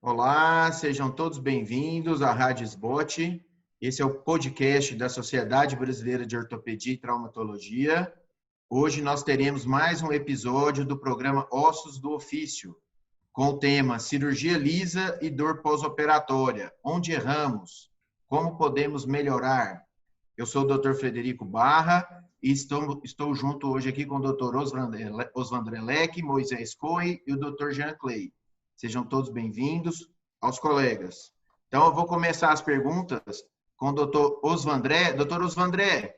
Olá, sejam todos bem-vindos à Rádio SBOT. Esse é o podcast da Sociedade Brasileira de Ortopedia e Traumatologia. Hoje nós teremos mais um episódio do programa Ossos do Ofício, com o tema Cirurgia Lisa e Dor Pós-Operatória. Onde erramos? Como podemos melhorar? Eu sou o Dr. Frederico Barra e estou junto hoje aqui com o Dr. Osvandré Leque, Moisés Cohen e o Dr. Jean Clay. Sejam todos bem-vindos aos colegas. Então, eu vou começar as perguntas com o Dr. Osvandré. Dr. Osvandré,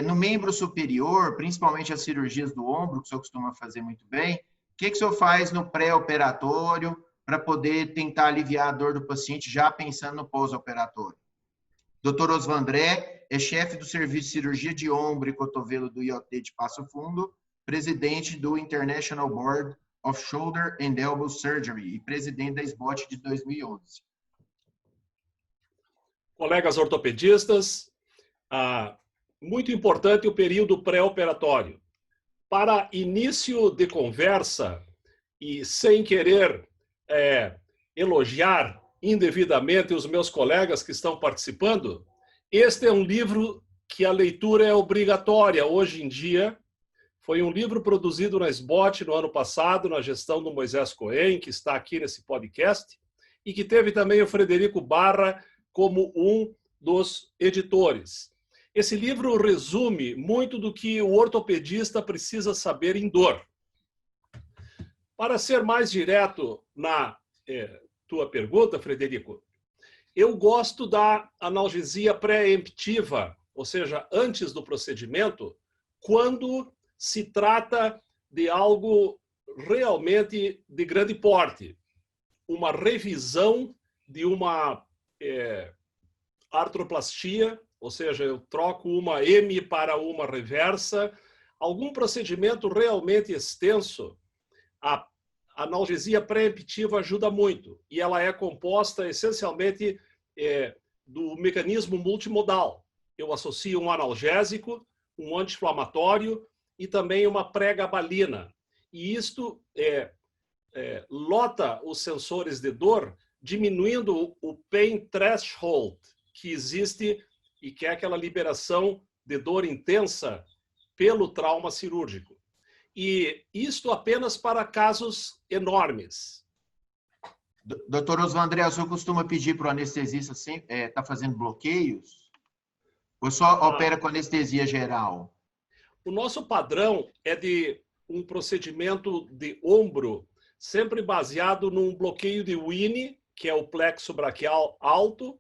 no membro superior, principalmente as cirurgias do ombro, que o senhor costuma fazer muito bem, o que o senhor faz no pré-operatório para poder tentar aliviar a dor do paciente já pensando no pós-operatório? Dr. Osvandré é chefe do Serviço de Cirurgia de Ombro e Cotovelo do IoT de Passo Fundo, presidente do International Board of Shoulder and Elbow Surgery e presidente da SBOT de 2011. Colegas ortopedistas, muito importante o período pré-operatório. Para início de conversa e sem querer elogiar indevidamente os meus colegas que estão participando, este é um livro que a leitura é obrigatória hoje em dia. Foi um livro produzido na SBOT no ano passado, na gestão do Moisés Cohen, que está aqui nesse podcast, e que teve também o Frederico Barra como um dos editores. Esse livro resume muito do que o ortopedista precisa saber em dor. Para ser mais direto na tua pergunta, Frederico, eu gosto da analgesia pré-emptiva, ou seja, antes do procedimento, quando se trata de algo realmente de grande porte. Uma revisão de uma artroplastia, ou seja, eu troco uma M para uma reversa, algum procedimento realmente extenso. A analgesia pré-emptiva ajuda muito, e ela é composta essencialmente do mecanismo multimodal. Eu associo um analgésico, um anti-inflamatório e também uma pregabalina. E isto lota os sensores de dor, diminuindo o pain threshold que existe e que é aquela liberação de dor intensa pelo trauma cirúrgico. E isto apenas para casos enormes. Doutor Osvandré, o senhor costuma pedir para o anestesista estar fazendo bloqueios? Ou só opera com anestesia geral? O nosso padrão é de um procedimento de ombro sempre baseado num bloqueio de Winnie, que é o plexo braquial alto,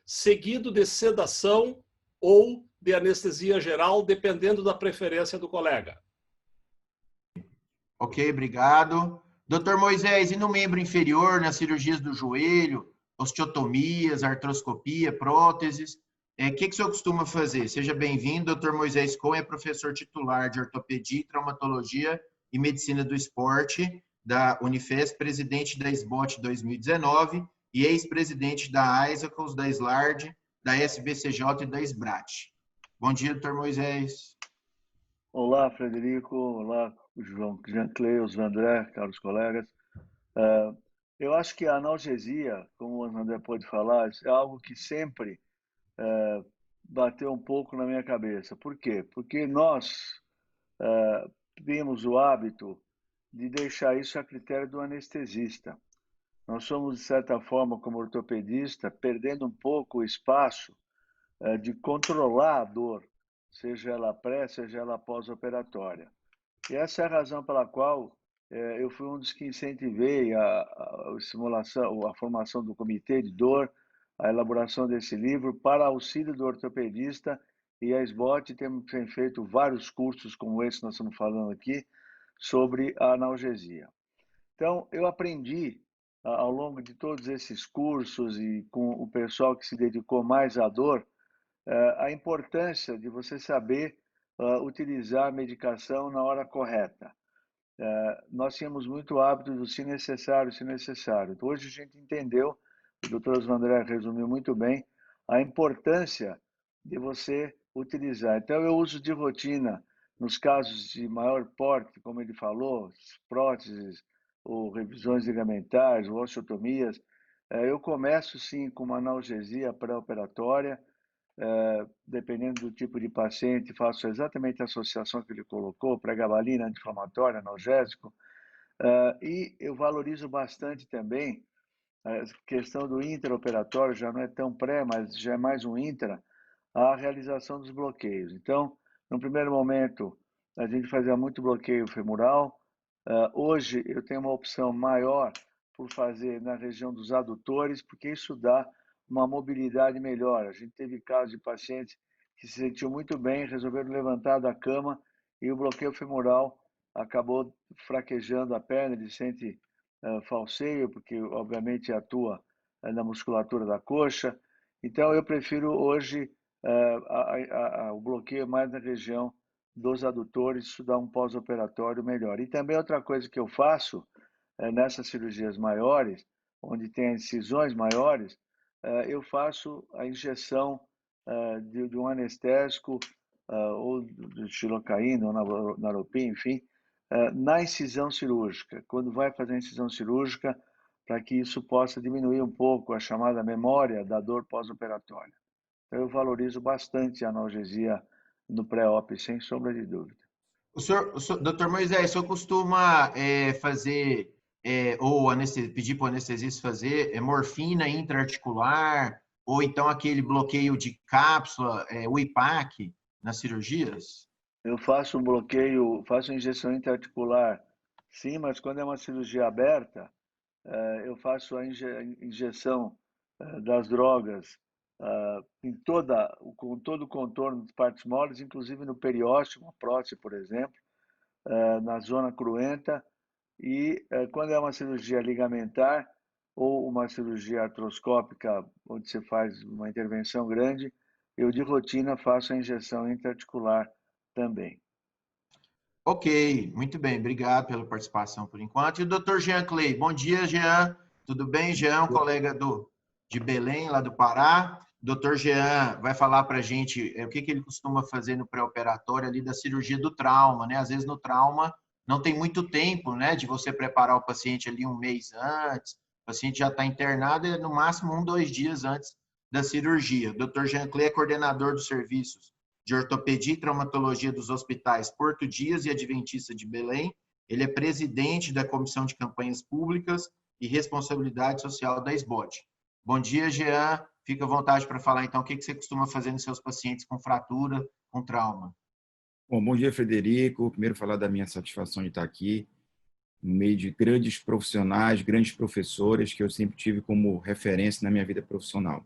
seguido de sedação ou de anestesia geral, dependendo da preferência do colega. Ok, obrigado. Doutor Moisés, e no membro inferior, nas cirurgias do joelho, osteotomias, artroscopia, próteses, o que o senhor costuma fazer? Seja bem-vindo, doutor Moisés Cohen é professor titular de ortopedia, traumatologia e medicina do esporte da Unifesp, presidente da SBOT 2019 e ex-presidente da ISACOS, da SLARD, da SBCJ e da SBRAT. Bom dia, doutor Moisés. Olá, Frederico. Olá, Jean Clay, Osvandré, caros colegas. Eu acho que a analgesia, como o Osvandré pode falar, é algo que sempre bateu um pouco na minha cabeça. Por quê? Porque nós temos o hábito de deixar isso a critério do anestesista. Nós somos, de certa forma, como ortopedista, perdendo um pouco o espaço de controlar a dor, seja ela pré, seja ela pós-operatória. E essa é a razão pela qual eu fui um dos que incentivei a formação do comitê de dor, a elaboração desse livro para auxílio do ortopedista, e a SBOT tem feito vários cursos como esse que nós estamos falando aqui sobre a analgesia. Então, eu aprendi ao longo de todos esses cursos e com o pessoal que se dedicou mais à dor, a importância de você saber utilizar a medicação na hora correta. Nós tínhamos muito hábito do se necessário, se necessário. Hoje a gente entendeu, o Dr. Osvandré resumiu muito bem, a importância de você utilizar. Então eu uso de rotina, nos casos de maior porte, como ele falou, próteses, ou revisões ligamentares, ou osteotomias, eu começo sim com uma analgesia pré-operatória, dependendo do tipo de paciente, faço exatamente a associação que ele colocou, pregabalina, anti-inflamatório, analgésico, e eu valorizo bastante também a questão do intraoperatório, já não é tão pré, mas já é mais um intra, a realização dos bloqueios. Então, no primeiro momento, a gente fazia muito bloqueio femoral. Hoje, eu tenho uma opção maior por fazer na região dos adutores, porque isso dá uma mobilidade melhor. A gente teve casos de pacientes que se sentiam muito bem, resolveram levantar da cama e o bloqueio femoral acabou fraquejando a perna, ele sente falseio, porque obviamente atua na musculatura da coxa. Então, eu prefiro hoje o bloqueio mais na região dos adutores, isso dá um pós-operatório melhor. E também outra coisa que eu faço nessas cirurgias maiores, onde tem incisões maiores, eu faço a injeção de um anestésico ou de xilocaína ou naropim, enfim, na incisão cirúrgica, quando vai fazer a incisão cirúrgica, para que isso possa diminuir um pouco a chamada memória da dor pós-operatória. Então, eu valorizo bastante a analgesia no pré-op, sem sombra de dúvida. Doutor Moisés, o senhor costuma fazer, ou pedir para o anestesista fazer morfina intraarticular, ou então aquele bloqueio de cápsula, o IPAC, nas cirurgias? Eu faço um bloqueio, faço injeção intraarticular, sim, mas quando é uma cirurgia aberta, eu faço a injeção das drogas com todo o contorno das partes moles, inclusive no periósteo, uma prótese, por exemplo, na zona cruenta. E quando é uma cirurgia ligamentar ou uma cirurgia artroscópica, onde você faz uma intervenção grande, eu de rotina faço a injeção intraarticular também. Ok, muito bem, obrigado pela participação por enquanto. E o doutor Jean Clay, bom dia, Jean. Tudo bem, Jean, um colega de Belém, lá do Pará. O doutor Jean vai falar para a gente o que ele costuma fazer no pré-operatório ali da cirurgia do trauma, né? Às vezes no trauma não tem muito tempo, né, de você preparar o paciente ali um mês antes, o paciente já está internado e no máximo 1, 2 dias antes da cirurgia. O doutor Jean Clay é coordenador dos serviços de ortopedia e traumatologia dos hospitais Porto Dias e Adventista de Belém. Ele é presidente da Comissão de Campanhas Públicas e Responsabilidade Social da SBOT. Bom dia, Jean. Fica à vontade para falar, então, o que você costuma fazer nos seus pacientes com fratura, com trauma. Bom dia, Frederico. Primeiro, falar da minha satisfação de estar aqui, no meio de grandes profissionais, grandes professores, que eu sempre tive como referência na minha vida profissional.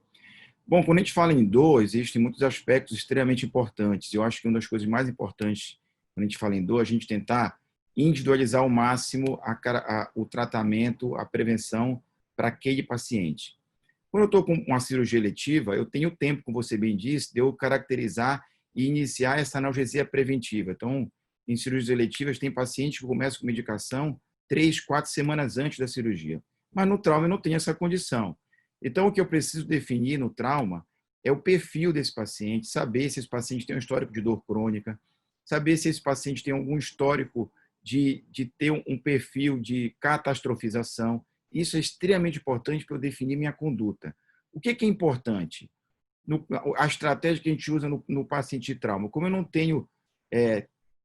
Bom, quando a gente fala em dor, existem muitos aspectos extremamente importantes. Eu acho que uma das coisas mais importantes, quando a gente fala em dor, é a gente tentar individualizar ao máximo o tratamento, a prevenção para aquele paciente. Quando eu estou com uma cirurgia eletiva, eu tenho tempo, como você bem disse, de eu caracterizar e iniciar essa analgesia preventiva. Então, em cirurgias eletivas, tem pacientes que começam com medicação 3, 4 semanas antes da cirurgia. Mas no trauma eu não tenho essa condição. Então, o que eu preciso definir no trauma é o perfil desse paciente, saber se esse paciente tem um histórico de dor crônica, saber se esse paciente tem algum histórico de ter um perfil de catastrofização. Isso é extremamente importante para eu definir minha conduta. O que é importante? A estratégia que a gente usa no paciente de trauma. Como eu não tenho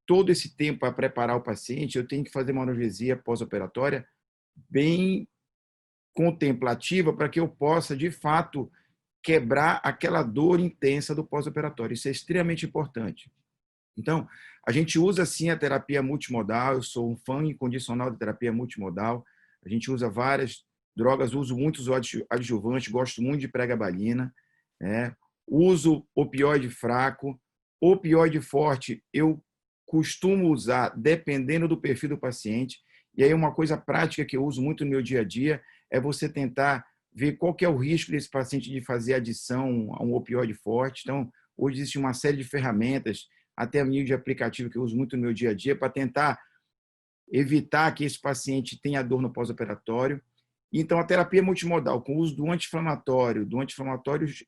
todo esse tempo para preparar o paciente, eu tenho que fazer uma analgesia pós-operatória bem contemplativa para que eu possa, de fato, quebrar aquela dor intensa do pós-operatório. Isso é extremamente importante. Então, a gente usa, sim, a terapia multimodal. Eu sou um fã incondicional da terapia multimodal. A gente usa várias drogas, uso muitos adjuvantes, gosto muito de pregabalina, uso opioide fraco. Opioide forte, eu costumo usar dependendo do perfil do paciente. E aí uma coisa prática que eu uso muito no meu dia a dia é você tentar ver qual que é o risco desse paciente de fazer adição a um opioide forte. Então, hoje existe uma série de ferramentas, até o nível de aplicativo que eu uso muito no meu dia a dia, para tentar evitar que esse paciente tenha dor no pós-operatório. Então, a terapia multimodal, com o uso do anti-inflamatório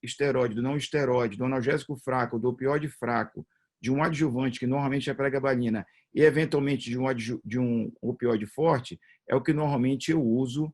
esteroide, do não esteroide, do analgésico fraco, do opioide fraco, de um adjuvante, que normalmente é pregabalina, e eventualmente de um opioide forte, é o que normalmente eu uso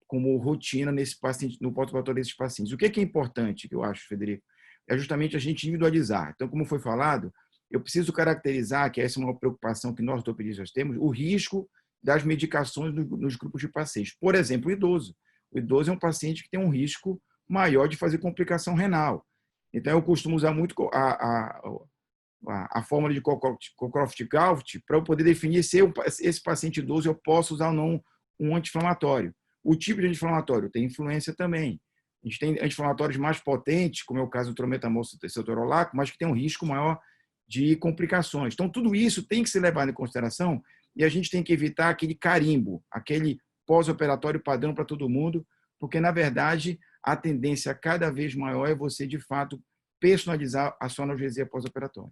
como rotina nesse paciente, no pós-operatório desses pacientes. O que é importante, que eu acho, Frederico, é justamente a gente individualizar. Então, como foi falado, eu preciso caracterizar, que essa é uma preocupação que nós ortopedistas temos, o risco das medicações nos grupos de pacientes. Por exemplo, o idoso. O idoso é um paciente que tem um risco maior de fazer complicação renal. Então, eu costumo usar muito a fórmula de Cockcroft-Gault para eu poder definir se esse paciente idoso eu posso usar ou não um anti-inflamatório. O tipo de anti-inflamatório tem influência também. A gente tem anti-inflamatórios mais potentes, como é o caso do trometamol cetorolaco, mas que tem um risco maior de complicações. Então, tudo isso tem que ser levado em consideração e a gente tem que evitar aquele carimbo, aquele pós-operatório padrão para todo mundo, porque, na verdade, a tendência cada vez maior é você, de fato, personalizar a sua analgesia pós-operatória.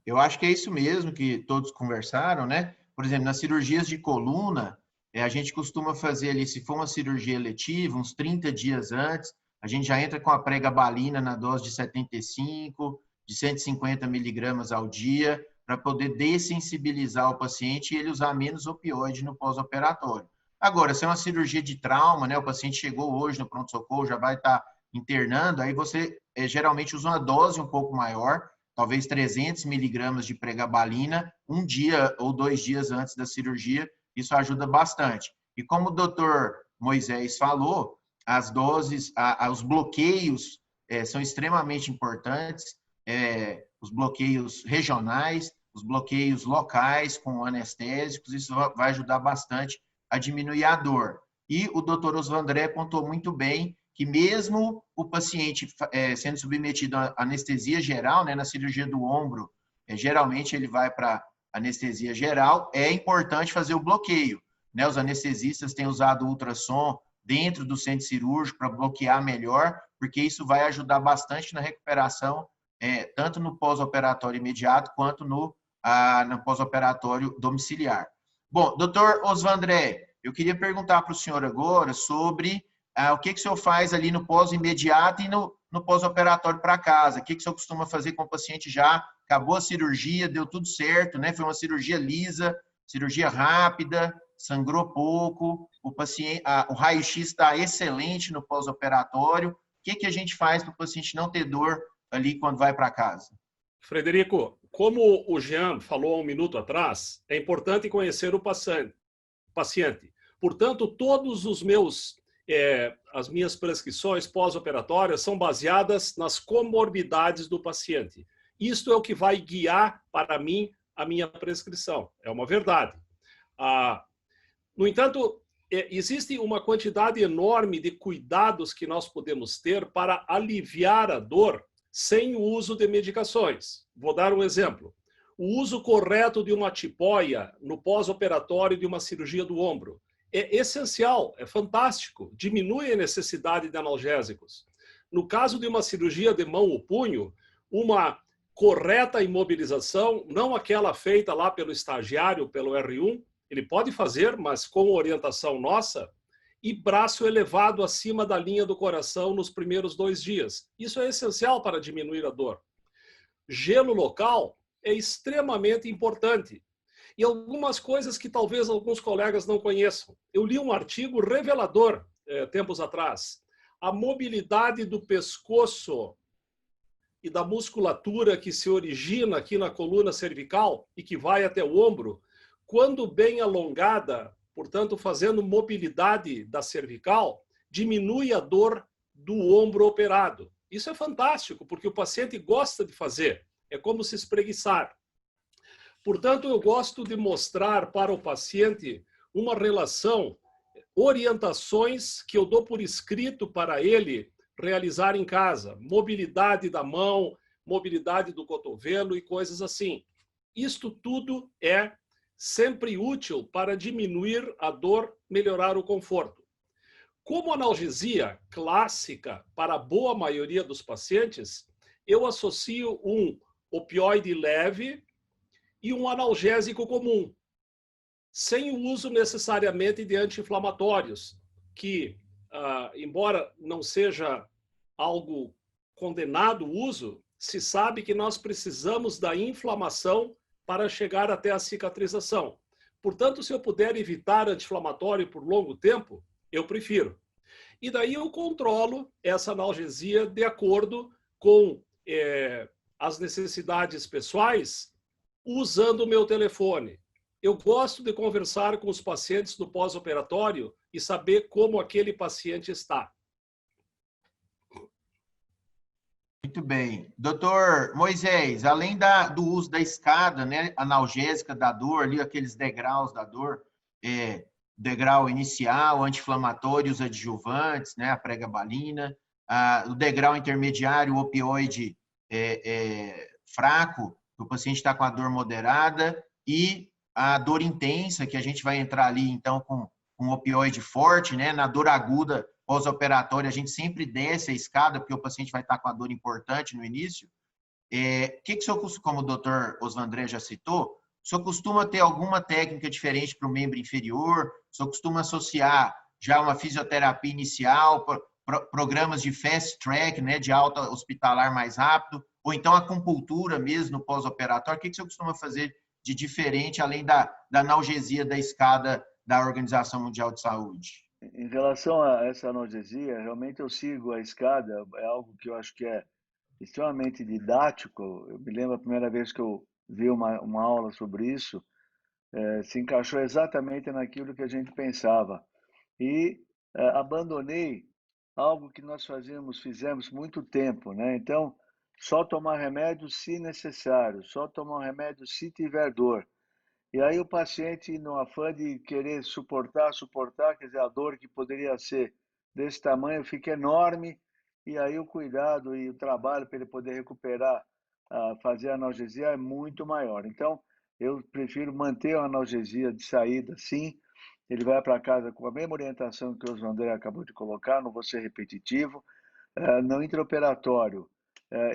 Eu acho que é isso mesmo que todos conversaram, né? Por exemplo, nas cirurgias de coluna, a gente costuma fazer ali, se for uma cirurgia eletiva, uns 30 dias antes, a gente já entra com a pregabalina na dose de 75, de 150 miligramas ao dia, para poder dessensibilizar o paciente e ele usar menos opioide no pós-operatório. Agora, se é uma cirurgia de trauma, né? O paciente chegou hoje no pronto-socorro, já vai estar internando, aí você geralmente usa uma dose um pouco maior, talvez 300 miligramas de pregabalina, um dia ou 2 dias antes da cirurgia, isso ajuda bastante. E como o doutor Moisés falou, as doses, os bloqueios são extremamente importantes, os bloqueios regionais, os bloqueios locais com anestésicos, isso vai ajudar bastante a diminuir a dor. E o doutor Osvandré contou muito bem que mesmo o paciente sendo submetido à anestesia geral, né, na cirurgia do ombro, geralmente ele vai para anestesia geral, é importante fazer o bloqueio, né? Os anestesistas têm usado ultrassom dentro do centro cirúrgico para bloquear melhor, porque isso vai ajudar bastante na recuperação, tanto no pós-operatório imediato quanto no pós-operatório domiciliar. Bom, doutor Osvandré, eu queria perguntar para o senhor agora sobre o que o senhor faz ali no pós-imediato e no pós-operatório para casa. O que o senhor costuma fazer com o paciente já? Acabou a cirurgia, deu tudo certo, né? Foi uma cirurgia lisa, cirurgia rápida, sangrou pouco, o raio-x está excelente no pós-operatório. O que a gente faz para o paciente não ter dor ali quando vai para casa? Frederico, como o Jean falou há um minuto atrás, é importante conhecer o paciente. Portanto, todos os as minhas prescrições pós-operatórias são baseadas nas comorbidades do paciente. Isto é o que vai guiar para mim a minha prescrição. É uma verdade. No entanto, existe uma quantidade enorme de cuidados que nós podemos ter para aliviar a dor sem o uso de medicações. Vou dar um exemplo. O uso correto de uma tipóia no pós-operatório de uma cirurgia do ombro é essencial, é fantástico, diminui a necessidade de analgésicos. No caso de uma cirurgia de mão ou punho, uma correta imobilização, não aquela feita lá pelo estagiário, pelo R1, ele pode fazer, mas com orientação nossa, e braço elevado acima da linha do coração nos primeiros 2 dias. Isso é essencial para diminuir a dor. Gelo local é extremamente importante. E algumas coisas que talvez alguns colegas não conheçam. Eu li um artigo revelador tempos atrás. A mobilidade do pescoço e da musculatura que se origina aqui na coluna cervical e que vai até o ombro, quando bem alongada, portanto, fazendo mobilidade da cervical, diminui a dor do ombro operado. Isso é fantástico, porque o paciente gosta de fazer. É como se espreguiçar. Portanto, eu gosto de mostrar para o paciente uma relação, orientações que eu dou por escrito para ele realizar em casa. Mobilidade da mão, mobilidade do cotovelo e coisas assim. Isto tudo é sempre útil para diminuir a dor, melhorar o conforto. Como analgesia clássica para a boa maioria dos pacientes, eu associo um opioide leve e um analgésico comum, sem o uso necessariamente de anti-inflamatórios, que, embora não seja algo condenado o uso, se sabe que nós precisamos da inflamação para chegar até a cicatrização. Portanto, se eu puder evitar anti-inflamatório por longo tempo, eu prefiro. E daí eu controlo essa analgesia de acordo com as necessidades pessoais, usando o meu telefone. Eu gosto de conversar com os pacientes no pós-operatório e saber como aquele paciente está. Muito bem. Doutor Moisés, além do uso da escada, né, analgésica da dor, ali, aqueles degraus da dor, degrau inicial, anti-inflamatório, os adjuvantes, né, a pregabalina, o degrau intermediário, o opioide fraco, que o paciente está com a dor moderada, e a dor intensa, que a gente vai entrar ali, então, com um opioide forte, né, na dor aguda, pós-operatória, a gente sempre desce a escada, porque o paciente vai estar com a dor importante no início. Que o senhor, como o doutor Osvandré já citou, o senhor costuma ter alguma técnica diferente para o membro inferior? O senhor costuma associar já uma fisioterapia inicial, programas de fast track, né, de alta hospitalar mais rápido, ou então a acupuntura mesmo no pós-operatório? O que o senhor costuma fazer de diferente, além da analgesia da escada da Organização Mundial de Saúde? Em relação a essa analgesia, realmente eu sigo a escada, é algo que eu acho que é extremamente didático. Eu me lembro a primeira vez que eu vi uma aula sobre isso, se encaixou exatamente naquilo que a gente pensava. E abandonei algo que nós fizemos muito tempo, né? Então, só tomar remédio se necessário, só tomar remédio se tiver dor. E aí o paciente, no afã de querer suportar, quer dizer, a dor que poderia ser desse tamanho fica enorme, e aí o cuidado e o trabalho para ele poder recuperar, fazer a analgesia é muito maior. Então, eu prefiro manter a analgesia de saída, sim. Ele vai para casa com a mesma orientação que o André acabou de colocar, não vou ser repetitivo. No intraoperatório,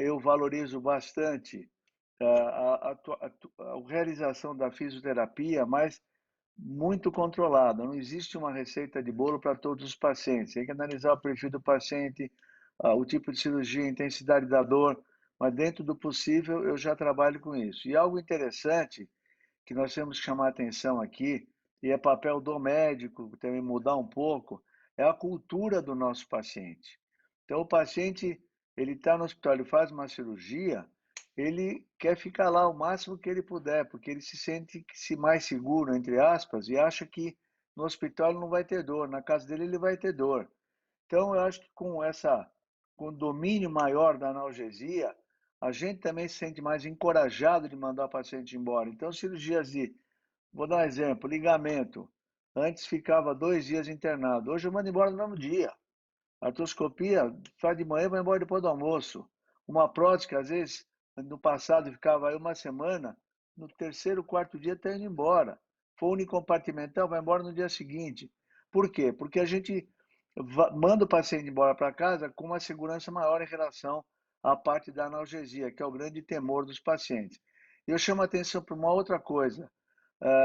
eu valorizo bastante a realização da fisioterapia, mas muito controlada. Não existe uma receita de bolo para todos os pacientes. Tem que analisar o perfil do paciente, o tipo de cirurgia, a intensidade da dor, mas dentro do possível eu já trabalho com isso. E algo interessante que nós temos que chamar a atenção aqui, e é papel do médico também mudar um pouco, é a cultura do nosso paciente. Então, o paciente, ele está no hospital, ele faz uma cirurgia, ele quer ficar lá o máximo que ele puder, porque ele se sente mais seguro, entre aspas, e acha que no hospital ele não vai ter dor, na casa dele ele vai ter dor. Então, eu acho que com o domínio maior da analgesia, a gente também se sente mais encorajado de mandar o paciente embora. Então, cirurgias vou dar um exemplo, ligamento. Antes ficava 2 dias internado, hoje eu mando embora no mesmo dia. Artroscopia, faz de manhã, vai embora depois do almoço. Uma prótese, às vezes, no passado ficava aí uma semana, no terceiro, quarto dia está indo embora. For unicompartimental, vai embora no dia seguinte. Por quê? Porque a gente manda o paciente embora para casa com uma segurança maior em relação à parte da analgesia, que é o grande temor dos pacientes. E eu chamo a atenção para uma outra coisa.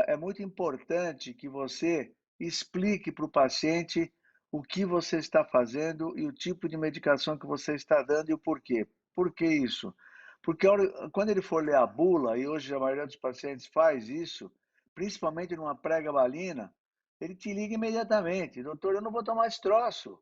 É muito importante que você explique para o paciente o que você está fazendo e o tipo de medicação que você está dando e o porquê. Por que isso? Porque quando ele for ler a bula, e hoje a maioria dos pacientes faz isso, principalmente numa pregabalina, ele te liga imediatamente. Doutor, eu não vou tomar esse troço.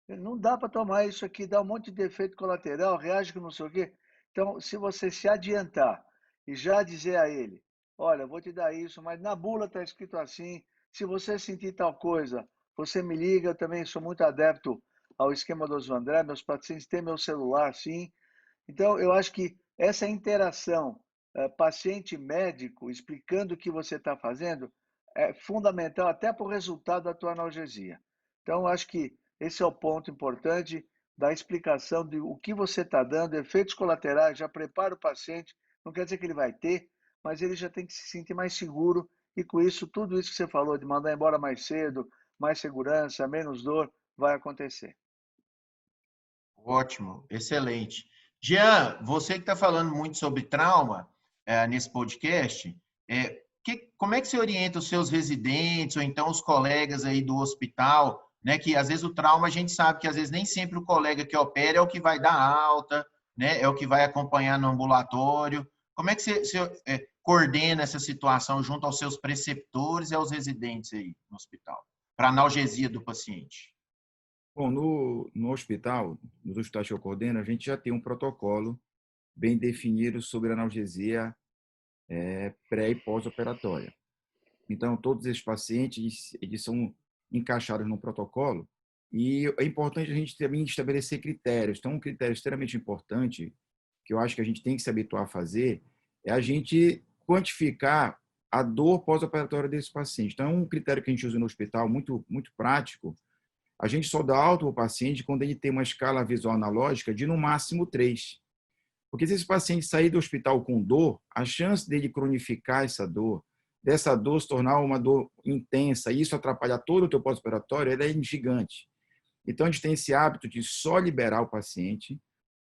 Não dá para tomar isso aqui, dá um monte de efeito colateral, reage com não sei o quê. Então, se você se adiantar e já dizer a ele, olha, eu vou te dar isso, mas na bula está escrito assim, se você sentir tal coisa, você me liga. Eu também sou muito adepto ao esquema do Osvandré, meus pacientes têm meu celular, sim. Então, eu acho que essa interação paciente-médico, explicando o que você está fazendo, é fundamental até para o resultado da tua analgesia. Então, eu acho que esse é o ponto importante da explicação de o que você está dando, efeitos colaterais, já prepara o paciente, não quer dizer que ele vai ter, mas ele já tem que se sentir mais seguro e com isso, tudo isso que você falou, de mandar embora mais cedo, mais segurança, menos dor, vai acontecer. Ótimo, excelente. Jean, você que está falando muito sobre trauma nesse podcast, como é que você orienta os seus residentes ou então os colegas aí do hospital, né? Que às vezes o trauma a gente sabe que às vezes nem sempre o colega que opera é o que vai dar alta, né? É o que vai acompanhar no ambulatório. Como é que coordena essa situação junto aos seus preceptores e aos residentes aí no hospital, para analgesia do paciente? Bom, no hospital, nos hospitais que eu coordeno, a gente já tem um protocolo bem definido sobre analgesia pré e pós-operatória. Então, todos esses pacientes eles são encaixados no protocolo e é importante a gente também estabelecer critérios. Então, um critério extremamente importante, que eu acho que a gente tem que se habituar a fazer, é a gente quantificar a dor pós-operatória desse paciente. Então, é um critério que a gente usa no hospital, muito, muito prático. A gente só dá alta ao paciente quando ele tem uma escala visual analógica de, no máximo, 3. Porque se esse paciente sair do hospital com dor, a chance dele cronificar dessa dor se tornar uma dor intensa, e isso atrapalhar todo o teu pós-operatório, ela é gigante. Então, a gente tem esse hábito de só liberar o paciente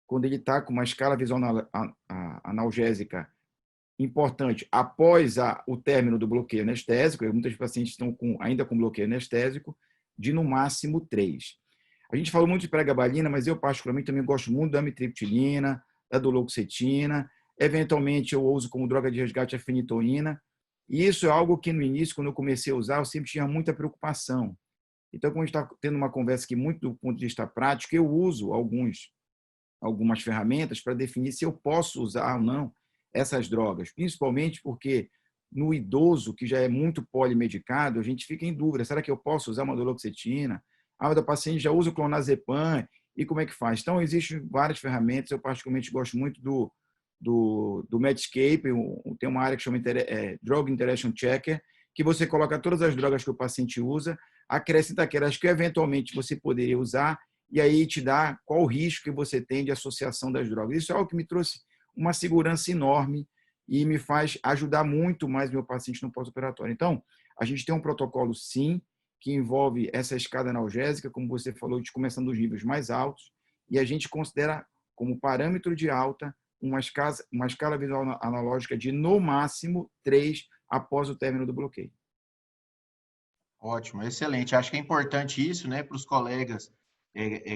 quando ele está com uma escala visual analgésica importante após o término do bloqueio anestésico. Muitos pacientes estão ainda com bloqueio anestésico, de no máximo 3. A gente falou muito de pregabalina, mas eu particularmente também gosto muito da amitriptilina, da duloxetina. Eventualmente eu uso como droga de resgate a fenitoína. E isso é algo que no início, quando eu comecei a usar, eu sempre tinha muita preocupação. Então, como a gente está tendo uma conversa aqui muito do ponto de vista prático, eu uso algumas ferramentas para definir se eu posso usar ou não essas drogas, principalmente porque no idoso, que já é muito polimedicado, a gente fica em dúvida, será que eu posso usar uma duloxetina? A da paciente já usa o clonazepam, e como é que faz? Então, existem várias ferramentas, eu particularmente gosto muito do Medscape, tem uma área que chama Drug Interaction Checker, que você coloca todas as drogas que o paciente usa, acrescenta aquelas que eventualmente você poderia usar, e aí te dá qual o risco que você tem de associação das drogas. Isso é algo que me trouxe uma segurança enorme e me faz ajudar muito mais meu paciente no pós-operatório. Então, a gente tem um protocolo, sim, que envolve essa escada analgésica, como você falou, de começando dos níveis mais altos, e a gente considera como parâmetro de alta uma escala visual analógica de, no máximo, 3 após o término do bloqueio. Ótimo, excelente. Acho que é importante isso, né, para os colegas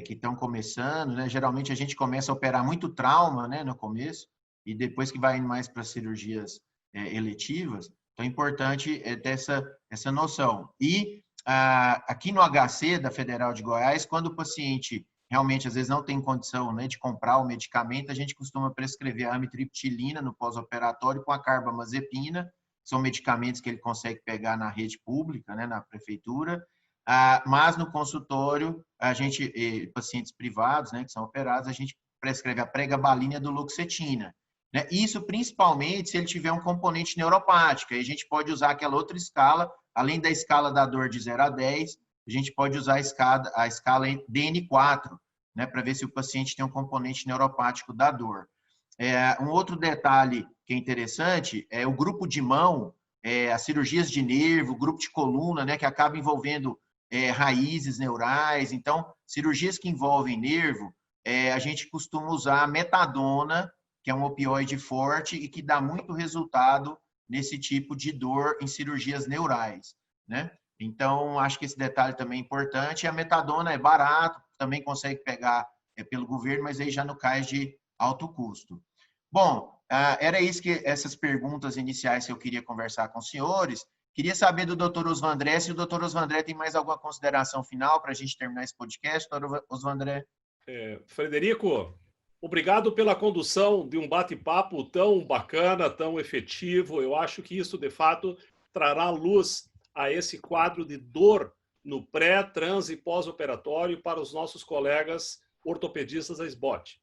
que estão começando, né? Geralmente a gente começa a operar muito trauma, né, no começo, e depois que vai indo mais para cirurgias eletivas. Então é importante ter essa noção. E aqui no HC da Federal de Goiás, quando o paciente realmente às vezes não tem condição, né, de comprar o medicamento, a gente costuma prescrever a amitriptilina no pós-operatório com a carbamazepina. São medicamentos que ele consegue pegar na rede pública, né, na prefeitura, mas no consultório, pacientes privados, né, que são operados, a gente prescreve a pregabalina e a duloxetina. Né? Isso principalmente se ele tiver um componente neuropático, aí a gente pode usar aquela outra escala, além da escala da dor de 0 a 10, a gente pode usar a escala DN4, né, para ver se o paciente tem um componente neuropático da dor. Um outro detalhe que é interessante é o grupo de mão, as cirurgias de nervo, grupo de coluna, né, que acaba envolvendo raízes neurais. Então, cirurgias que envolvem nervo, a gente costuma usar a metadona, que é um opioide forte e que dá muito resultado nesse tipo de dor em cirurgias neurais, né? Então, acho que esse detalhe também é importante. A metadona é barato, também consegue pegar pelo governo, mas aí já no cais de alto custo. Bom, era isso essas perguntas iniciais que eu queria conversar com os senhores. Queria saber do Dr. Osvandré, se o Dr. Osvandré tem mais alguma consideração final para a gente terminar esse podcast, Dr. Osvandré. Frederico, obrigado pela condução de um bate-papo tão bacana, tão efetivo. Eu acho que isso, de fato, trará luz a esse quadro de dor no pré, trans e pós-operatório para os nossos colegas ortopedistas da SBOT.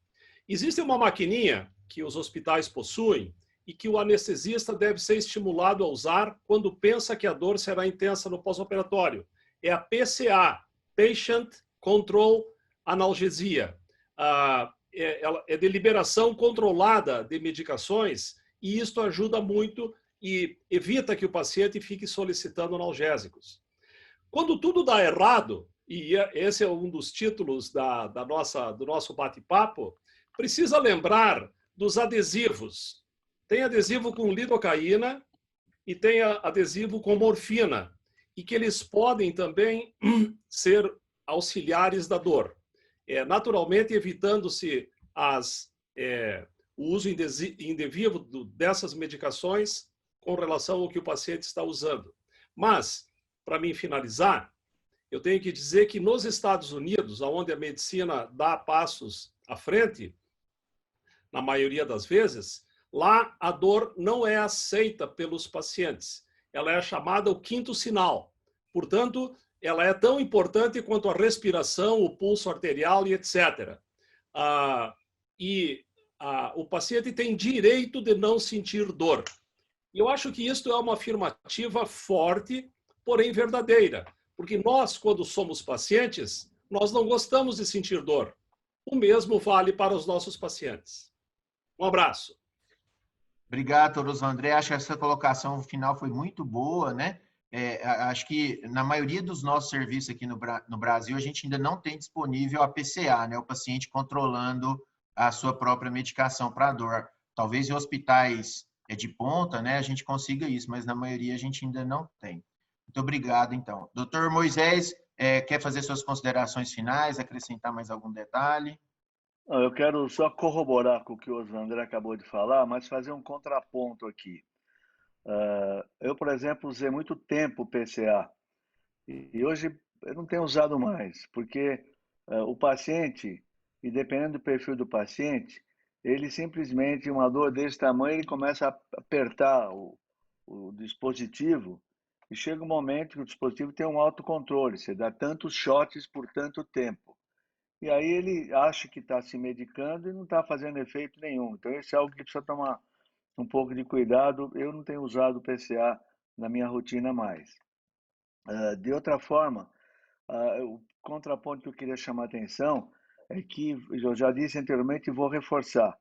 Existe uma maquininha que os hospitais possuem e que o anestesista deve ser estimulado a usar quando pensa que a dor será intensa no pós-operatório. É a PCA, Patient Control Analgesia. Ela é de liberação controlada de medicações e isto ajuda muito e evita que o paciente fique solicitando analgésicos. Quando tudo dá errado, e esse é um dos títulos do nosso bate-papo, precisa lembrar dos adesivos. Tem adesivo com lidocaína e tem adesivo com morfina, e que eles podem também ser auxiliares da dor. Naturalmente, evitando-se o uso indevido dessas medicações com relação ao que o paciente está usando. Mas, para mim finalizar, eu tenho que dizer que nos Estados Unidos, onde a medicina dá passos à frente, na maioria das vezes, lá a dor não é aceita pelos pacientes. Ela é chamada o quinto sinal. Portanto, ela é tão importante quanto a respiração, o pulso arterial e etc. O paciente tem direito de não sentir dor. E eu acho que isso é uma afirmativa forte, porém verdadeira. Porque nós, quando somos pacientes, nós não gostamos de sentir dor. O mesmo vale para os nossos pacientes. Um abraço. Obrigado, doutor André. Acho que essa colocação final foi muito boa, né? Acho que na maioria dos nossos serviços aqui no Brasil, a gente ainda não tem disponível a PCA, né? O paciente controlando a sua própria medicação para dor. Talvez em hospitais de ponta, né, a gente consiga isso, mas na maioria a gente ainda não tem. Muito obrigado, então. Doutor Moisés, quer fazer suas considerações finais, acrescentar mais algum detalhe? Eu quero só corroborar com o que o André acabou de falar, mas fazer um contraponto aqui. Eu, por exemplo, usei muito tempo o PCA e hoje eu não tenho usado mais, porque o paciente, e dependendo do perfil do paciente, ele simplesmente, uma dor desse tamanho, ele começa a apertar o dispositivo e chega um momento que o dispositivo tem um autocontrole, você dá tantos shots por tanto tempo. E aí ele acha que está se medicando e não está fazendo efeito nenhum. Então, isso é algo que precisa tomar um pouco de cuidado. Eu não tenho usado o PCA na minha rotina mais. De outra forma, o contraponto que eu queria chamar a atenção é que, eu já disse anteriormente e vou reforçar,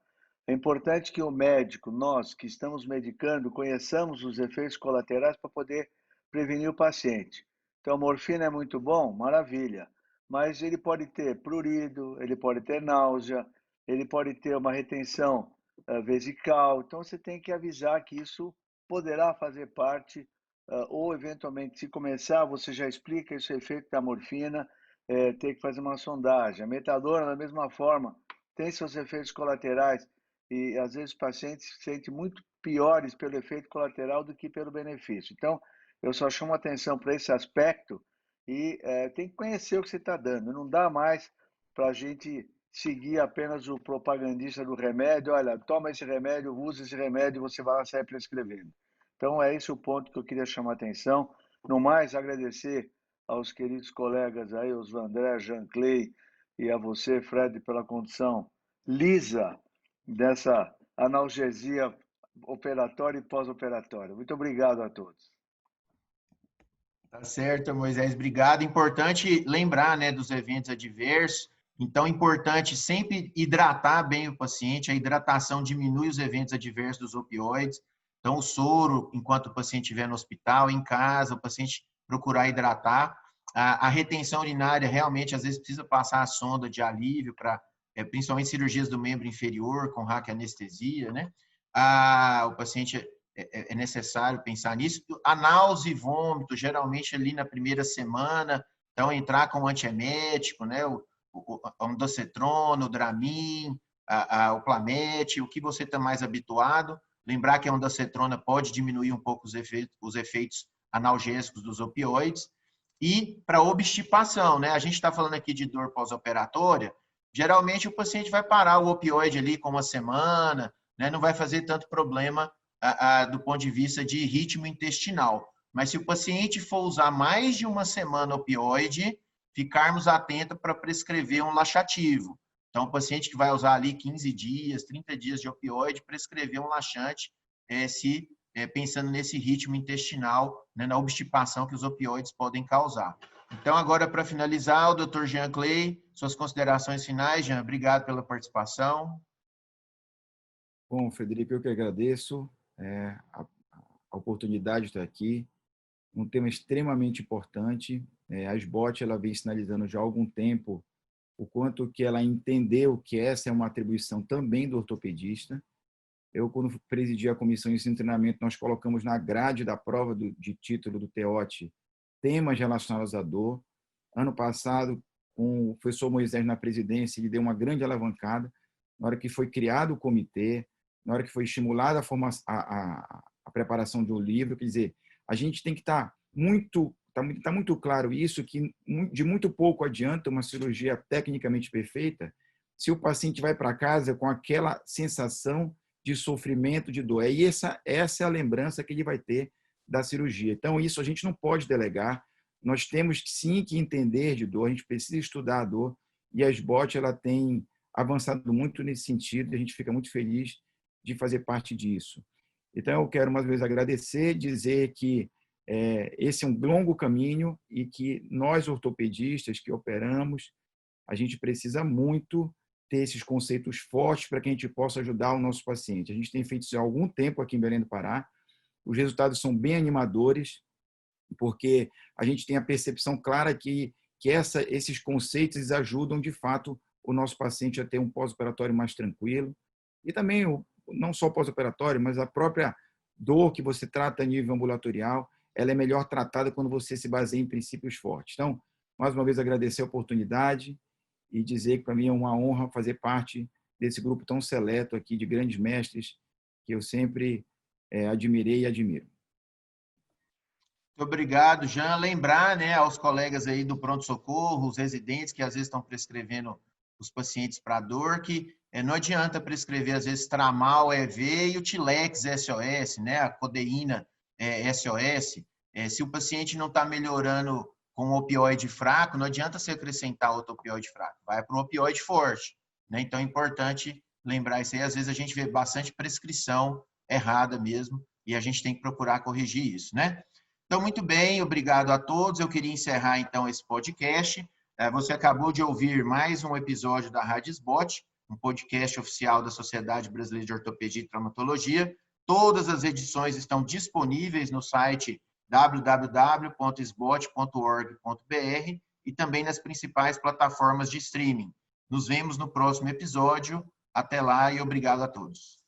é importante que o médico, nós que estamos medicando, conheçamos os efeitos colaterais para poder prevenir o paciente. Então, a morfina é muito bom, maravilha, mas ele pode ter prurido, ele pode ter náusea, ele pode ter uma retenção vesical. Então, você tem que avisar que isso poderá fazer parte, ou eventualmente, se começar, você já explica esse efeito da morfina, tem que fazer uma sondagem. A metadona, da mesma forma, tem seus efeitos colaterais e às vezes os pacientes se sentem muito piores pelo efeito colateral do que pelo benefício. Então, eu só chamo atenção para esse aspecto e tem que conhecer o que você está dando. Não dá mais para a gente seguir apenas o propagandista do remédio. Olha, toma esse remédio, usa esse remédio, você vai lá sair prescrevendo. Então, é esse o ponto que eu queria chamar atenção. No mais, agradecer aos queridos colegas aí, os André, Jean Clay e a você, Fred, pela condição lisa dessa analgesia operatória e pós-operatória. Muito obrigado a todos. Tá certo, Moisés, obrigado. Importante lembrar, né, dos eventos adversos. Então, importante sempre hidratar bem o paciente. A hidratação diminui os eventos adversos dos opioides. Então, o soro, enquanto o paciente estiver no hospital, em casa, o paciente procurar hidratar. A retenção urinária, realmente, às vezes precisa passar a sonda de alívio para, principalmente cirurgias do membro inferior, com raquianestesia, né? O paciente é necessário pensar nisso. A náusea e vômito, geralmente ali na primeira semana, então entrar com o antiemético, né? O ondansetrona, o Dramin, o Plamete, o que você está mais habituado. Lembrar que a ondansetrona pode diminuir um pouco os efeitos analgésicos dos opioides. E para obstipação, né? A gente está falando aqui de dor pós-operatória, geralmente o paciente vai parar o opioide ali com uma semana, né? Não vai fazer tanto problema do ponto de vista de ritmo intestinal. Mas se o paciente for usar mais de uma semana opioide, ficarmos atentos para prescrever um laxativo. Então, o paciente que vai usar ali 15 dias, 30 dias de opioide, prescrever um laxante, pensando nesse ritmo intestinal, né, na obstipação que os opioides podem causar. Então, agora, para finalizar, o Dr. Jean Clay, suas considerações finais. Jean, obrigado pela participação. Bom, Frederico, eu que agradeço a oportunidade de estar aqui. Um tema extremamente importante. A SBOT ela vem sinalizando já há algum tempo o quanto que ela entendeu que essa é uma atribuição também do ortopedista. Eu, quando presidi a comissão de ensino e treinamento, nós colocamos na grade da prova de título do TEOT temas relacionados à dor. Ano passado, com o professor Moisés na presidência, ele deu uma grande alavancada. na hora que foi criado o comitê, na hora que foi estimulada a preparação de um livro. Quer dizer, a gente tem que estar tá muito claro isso, que de muito pouco adianta uma cirurgia tecnicamente perfeita se o paciente vai para casa com aquela sensação de sofrimento, de dor. E essa é a lembrança que ele vai ter da cirurgia. Então, isso a gente não pode delegar. Nós temos sim que entender de dor, a gente precisa estudar a dor, e a SBOT ela tem avançado muito nesse sentido, e a gente fica muito feliz de fazer parte disso. Então, eu quero mais uma vez agradecer, dizer que esse é um longo caminho e que nós, ortopedistas que operamos, a gente precisa muito ter esses conceitos fortes para que a gente possa ajudar o nosso paciente. A gente tem feito isso há algum tempo aqui em Belém do Pará. Os resultados são bem animadores, porque a gente tem a percepção clara que esses conceitos ajudam, de fato, o nosso paciente a ter um pós-operatório mais tranquilo. E também, não só pós-operatório, mas a própria dor que você trata a nível ambulatorial, ela é melhor tratada quando você se baseia em princípios fortes. Então, mais uma vez, agradecer a oportunidade e dizer que para mim é uma honra fazer parte desse grupo tão seleto aqui de grandes mestres que eu sempre admirei e admiro. Muito obrigado, Jean. Lembrar, né, aos colegas aí do pronto-socorro, os residentes que às vezes estão prescrevendo os pacientes para dor, que não adianta prescrever, às vezes, Tramal EV e o Tilex SOS, né, a codeína SOS. Se o paciente não está melhorando com opioide fraco, não adianta você acrescentar outro opioide fraco, vai para um opioide forte, né? Então é importante lembrar isso aí. Às vezes a gente vê bastante prescrição errada mesmo e a gente tem que procurar corrigir isso, né? Então, muito bem, obrigado a todos. Eu queria encerrar então esse podcast. Você acabou de ouvir mais um episódio da Rádio SBOT, um podcast oficial da Sociedade Brasileira de Ortopedia e Traumatologia. Todas as edições estão disponíveis no site www.sbot.org.br e também nas principais plataformas de streaming. Nos vemos no próximo episódio. Até lá e obrigado a todos.